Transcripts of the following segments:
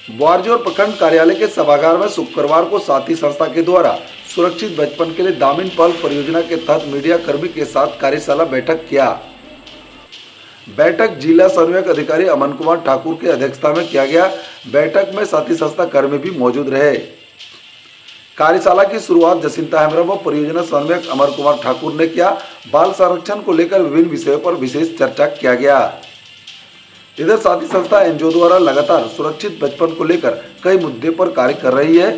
ग्वारजोर प्रखंड कार्यालय के सभागार में शुक्रवार को साथी संस्था के द्वारा सुरक्षित बचपन के लिए दामिन पहल परियोजना के तहत मीडिया कर्मी के साथ कार्यशाला बैठक किया। बैठक जिला समन्वयक अधिकारी अमन कुमार ठाकुर की अध्यक्षता में किया गया। बैठक में साथी संस्था कर्मी भी मौजूद रहे। कार्यशाला की शुरुआत जसिंता हेम्ब्रम व परियोजना समन्वयक अमर कुमार ठाकुर ने किया। बाल संरक्षण को लेकर विभिन्न विषयों पर विशेष चर्चा किया गया। इधर साथी संस्था एनजीओ द्वारा लगातार सुरक्षित बचपन को लेकर कई मुद्दे पर कार्य कर रही है।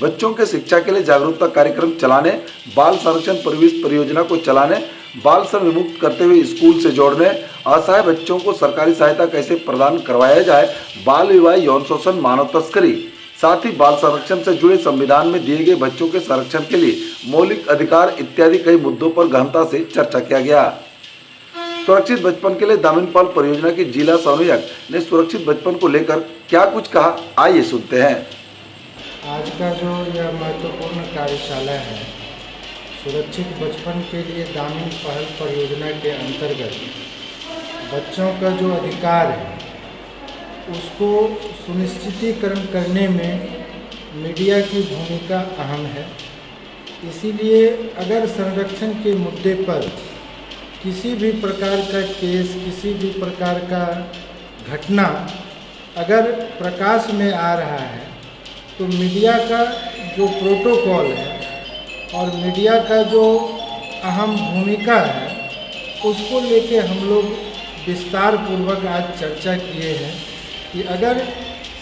बच्चों के शिक्षा के लिए जागरूकता कार्यक्रम चलाने, बाल संरक्षण परिवेश परियोजना को चलाने, बाल श्रम विमुक्त करते हुए स्कूल से जोड़ने, असहाय बच्चों को सरकारी सहायता कैसे प्रदान करवाया जाए, बाल विवाह, यौन शोषण, मानव तस्करी, साथ ही बाल संरक्षण से जुड़े संविधान में दिए गए बच्चों के संरक्षण के लिए मौलिक अधिकार इत्यादि कई मुद्दों पर गहनता से चर्चा किया गया। सुरक्षित बचपन के लिए दामिन पहल परियोजना के जिला समन्वयक ने सुरक्षित बचपन को लेकर क्या कुछ कहा, आइए सुनते हैं। आज का जो यह महत्वपूर्ण कार्यशाला है, सुरक्षित बचपन के लिए दामिन पहल परियोजना के अंतर्गत बच्चों का जो अधिकार है उसको सुनिश्चितीकरण करने में मीडिया की भूमिका अहम है। इसीलिए अगर संरक्षण के मुद्दे पर किसी भी प्रकार का केस, किसी भी प्रकार का घटना अगर प्रकाश में आ रहा है तो मीडिया का जो प्रोटोकॉल है और मीडिया का जो अहम भूमिका है उसको लेके हम लोग विस्तार पूर्वक आज चर्चा किए हैं कि अगर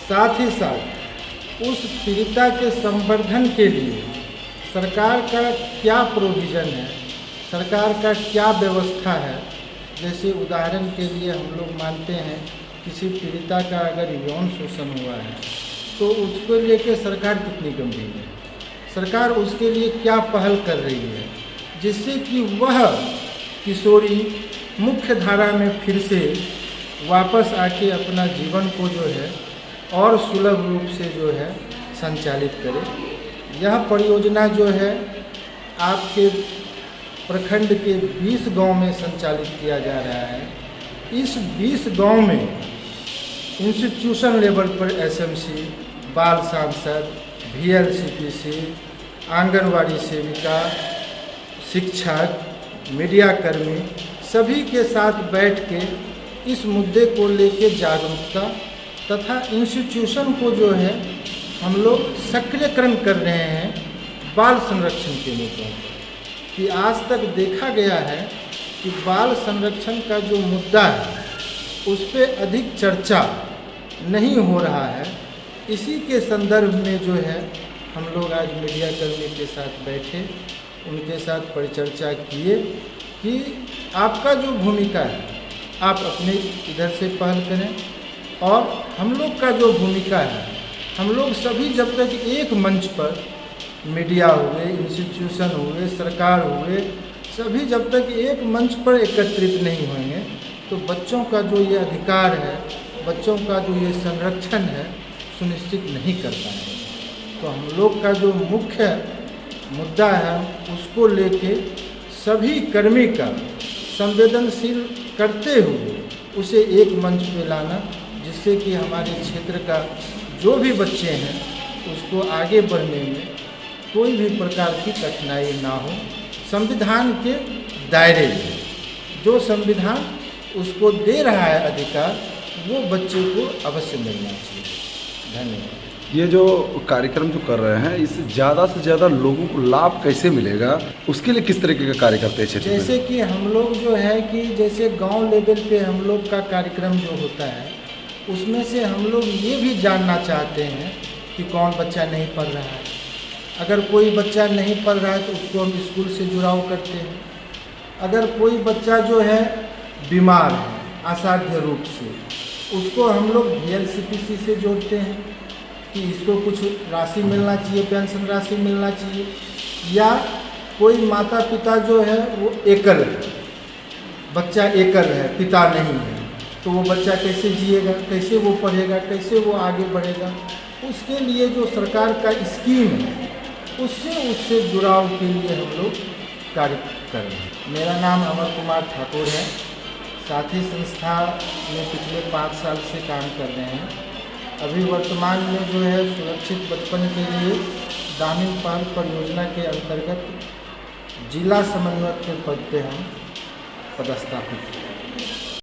साथ ही साथ उस पीड़िता के संवर्धन के लिए सरकार का क्या प्रोविज़न है, सरकार का क्या व्यवस्था है। जैसे उदाहरण के लिए हम लोग मानते हैं किसी पीड़िता का अगर यौन शोषण हुआ है तो उसको लेके सरकार कितनी गंभीर है, सरकार उसके लिए क्या पहल कर रही है जिससे कि वह किशोरी मुख्य धारा में फिर से वापस आके अपना जीवन को जो है और सुलभ रूप से जो है संचालित करे। यह परियोजना जो है आपके प्रखंड के 20 गांव में संचालित किया जा रहा है। इस 20 गांव में इंस्टीट्यूशन लेवल पर एसएमसी, बाल सांसद, VLCPC, आंगनवाड़ी सेविका, शिक्षक, मीडिया कर्मी सभी के साथ बैठ के इस मुद्दे को लेके जागरूकता तथा इंस्टीट्यूशन को जो है हम लोग सक्रियकरण कर रहे हैं बाल संरक्षण के मुद्दों पर। कि आज तक देखा गया है कि बाल संरक्षण का जो मुद्दा है उस पर अधिक चर्चा नहीं हो रहा है। इसी के संदर्भ में जो है हम लोग आज मीडिया कर्मी के साथ बैठे, उनके साथ परिचर्चा किए कि आपका जो भूमिका है आप अपने इधर से पहल करें और हम लोग का जो भूमिका है, हम लोग सभी जब तक एक मंच पर मीडिया हुए, इंस्टीट्यूशन हुए, सरकार हुए, सभी जब तक एक मंच पर एकत्रित नहीं होंगे तो बच्चों का जो ये अधिकार है, बच्चों का जो ये संरक्षण है सुनिश्चित नहीं कर पाएंगे। तो हम लोग का जो मुख्य मुद्दा है उसको लेके सभी कर्मी का संवेदनशील करते हुए उसे एक मंच पे लाना जिससे कि हमारे क्षेत्र का जो भी बच्चे हैं उसको आगे बढ़ने में कोई भी प्रकार की कठिनाई ना हो। संविधान के दायरे में जो संविधान उसको दे रहा है अधिकार वो बच्चे को अवश्य मिलना चाहिए। धन्यवाद। ये जो कार्यक्रम जो कर रहे हैं इससे ज़्यादा से ज़्यादा लोगों को लाभ कैसे मिलेगा, उसके लिए किस तरीके का कार्य करते हैं क्षेत्र में? जैसे कि हम लोग जो है कि जैसे गांव लेवल पे हम लोग का कार्यक्रम जो होता है उसमें से हम लोग ये भी जानना चाहते हैं कि कौन बच्चा नहीं पढ़ रहा है। अगर कोई बच्चा नहीं पढ़ रहा है तो उसको हम स्कूल से जुड़ाव करते हैं। अगर कोई बच्चा जो है बीमार है असाध्य रूप से, उसको हम लोग VLCPC से जोड़ते हैं कि इसको कुछ राशि मिलना चाहिए, पेंशन राशि मिलना चाहिए। या कोई माता पिता जो है वो एकल है, बच्चा एकल है, पिता नहीं है, तो वो बच्चा कैसे जिएगा, कैसे वो पढ़ेगा, कैसे वो आगे बढ़ेगा। उसके लिए जो सरकार का स्कीम है उससे जुड़ाव के लिए हम लोग कार्य कर रहे हैं। मेरा नाम अमर कुमार ठाकुर है। साथी संस्था में पिछले 5 साल से काम कर रहे हैं। अभी वर्तमान में जो है सुरक्षित बचपन के लिए ग्रामीण पहल परियोजना के अंतर्गत जिला समन्वयक के पद पे हम पदस्थापित हैं।